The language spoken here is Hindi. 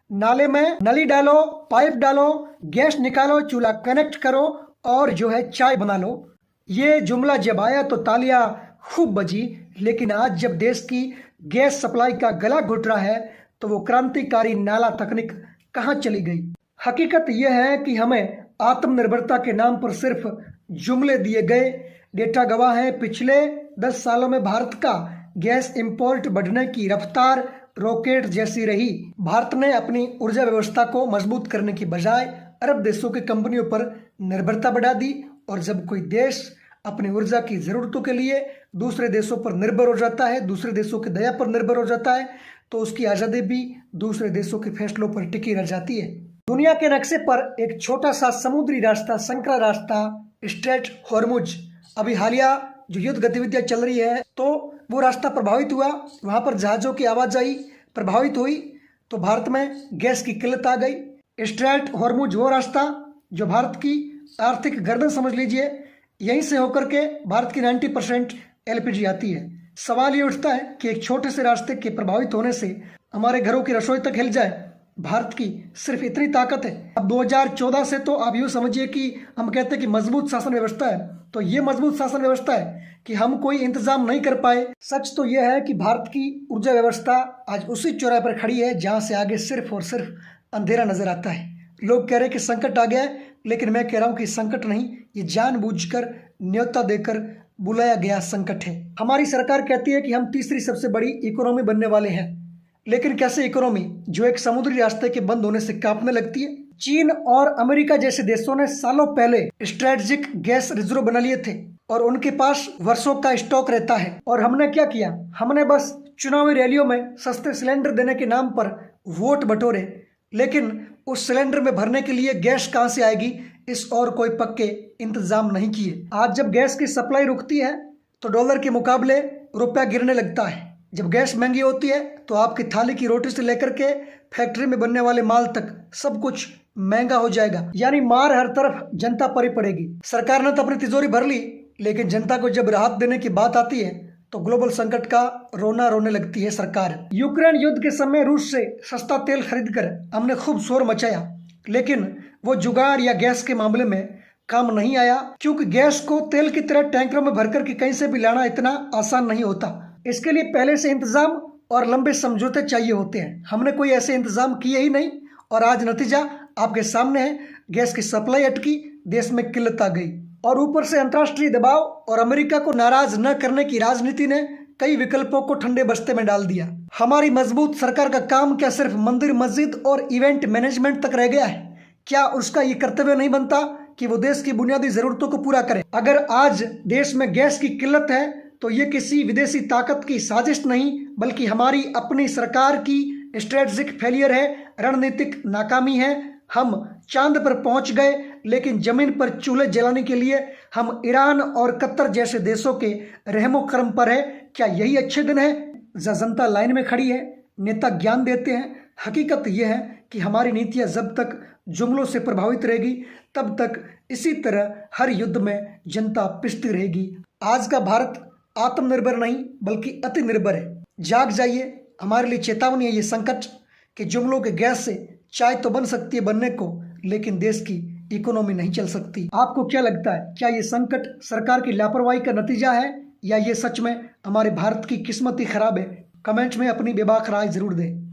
नाले में नली डालो, पाइप डालो, गैस निकालो, चूल्हा कनेक्ट करो और जो है चाय बना लो। ये जुमला जब आया तो तालियां खूब बजी, लेकिन आज जब देश की गैस सप्लाई का गला घुट रहा है तो वो क्रांतिकारी नाला तकनीक कहाँ चली गई। हकीकत यह है कि हमें आत्मनिर्भरता के नाम पर सिर्फ जुमले दिए गए। डेटा गवाह है, पिछले 10 सालों में भारत का गैस इंपोर्ट बढ़ने की रफ्तार रॉकेट जैसी रही। भारत ने अपनी ऊर्जा व्यवस्था को मजबूत करने की बजाय अरब देशों की कंपनियों पर निर्भरता बढ़ा दी, और जब कोई देश अपनी ऊर्जा की जरूरतों के लिए दूसरे देशों पर निर्भर हो जाता है, दूसरे देशों की दया पर निर्भर हो जाता है, तो उसकी आज़ादी भी दूसरे देशों के फैसलों पर टिकी रह जाती है। दुनिया के नक्शे पर एक छोटा सा समुद्री रास्ता, संकरा रास्ता, स्ट्रेट हॉर्मुज, अभी हालिया जो युद्ध गतिविधियां चल रही है तो वो रास्ता प्रभावित हुआ, वहां पर जहाज़ों की आवाजाही प्रभावित हुई, तो भारत में गैस की किल्लत आ गई। स्ट्रेट हॉर्मुज वो रास्ता जो भारत की आर्थिक गर्दन समझ लीजिए, यहीं से होकर के भारत की 90% LPG आती है। सवाल ये उठता है कि एक छोटे से रास्ते के प्रभावित होने से हमारे घरों की रसोई तक हिल जाए। भारत की सिर्फ इतनी ताकत है। अब 2014 से तो आप यूँ समझिए कि हम कहते हैं कि मजबूत शासन व्यवस्था है, तो ये मजबूत शासन व्यवस्था है कि हम कोई इंतजाम नहीं कर पाए। सच तो यह है कि भारत की ऊर्जा व्यवस्था आज उसी चौराहे पर खड़ी है जहाँ से आगे सिर्फ और सिर्फ अंधेरा नजर आता है। लोग कह रहे हैं कि संकट आ गया है, लेकिन मैं कह रहा हूँ कि संकट नहीं, ये जानबूझकर न्योता देकर बुलाया गया संकट है। हमारी सरकार कहती है कि हम तीसरी सबसे बड़ी इकोनॉमी बनने वाले हैं, लेकिन कैसे इकोनॉमी जो एक समुद्री रास्ते के बंद होने से कांपने लगती है। चीन और अमेरिका जैसे देशों ने सालों पहले स्ट्रेटेजिक गैस रिजर्व बना लिए थे और उनके पास वर्षों का स्टॉक रहता है, और हमने क्या किया, हमने बस चुनावी रैलियों में सस्ते सिलेंडर देने के नाम पर वोट बटोरे, लेकिन उस सिलेंडर में भरने के लिए गैस कहां से आएगी, इस और कोई पक्के इंतजाम नहीं किए। आज जब गैस की सप्लाई रुकती है तो डॉलर के मुकाबले रुपया गिरने लगता है। जब गैस महंगी होती है तो आपकी थाली की रोटी से लेकर के फैक्ट्री में बनने वाले माल तक सब कुछ महंगा हो जाएगा, यानी मार हर तरफ जनता पर ही पड़ेगी। सरकार ने तो अपनी तिजोरी भर ली, लेकिन जनता को जब राहत देने की बात आती है तो ग्लोबल संकट का रोना रोने लगती है सरकार। यूक्रेन युद्ध के समय रूस से सस्ता तेल खरीदकर हमने खूब शोर मचाया, लेकिन वो जुगाड़ या गैस के मामले में काम नहीं आया, क्योंकि गैस को तेल की तरह टैंकरों में भरकर के कहीं से भी लाना इतना आसान नहीं होता। इसके लिए पहले से इंतजाम और लंबे समझौते चाहिए होते हैं। हमने कोई ऐसे इंतजाम किए ही नहीं, और आज नतीजा आपके सामने है। गैस की सप्लाई अटकी, देश में किल्लत आ गई, और ऊपर से अंतर्राष्ट्रीय दबाव और अमेरिका को नाराज न करने की राजनीति ने कई विकल्पों को ठंडे बस्ते में डाल दिया। हमारी मजबूत सरकार का काम क्या सिर्फ मंदिर, मस्जिद और इवेंट मैनेजमेंट तक रह गया है? क्या उसका ये कर्तव्य नहीं बनता कि वो देश की बुनियादी जरूरतों को पूरा करे? अगर आज देश में गैस की किल्लत है तो ये किसी विदेशी ताकत की साजिश नहीं, बल्कि हमारी अपनी सरकार की स्ट्रेटेजिक फेलियर है, रणनीतिक नाकामी है। हम चांद पर पहुंच गए, लेकिन जमीन पर चूल्हे जलाने के लिए हम ईरान और कतर जैसे देशों के रहमो करम पर है। क्या यही अच्छे दिन है? जनता लाइन में खड़ी है, नेता ज्ञान देते हैं। हकीकत यह है कि हमारी नीतियां जब तक जुमलों से प्रभावित रहेगी, तब तक इसी तरह हर युद्ध में जनता पिसती रहेगी। आज का भारत आत्मनिर्भर नहीं बल्कि अति निर्भर है। जाग जाइए, हमारे लिए चेतावनी है ये संकट कि जुमलों के गैस से चाय तो बन सकती है बनने को, लेकिन देश की इकोनॉमी नहीं चल सकती। आपको क्या लगता है, क्या ये संकट सरकार की लापरवाही का नतीजा है, या ये सच में हमारे भारत की किस्मत ही खराब है? कमेंट में अपनी बेबाक राय जरूर दें।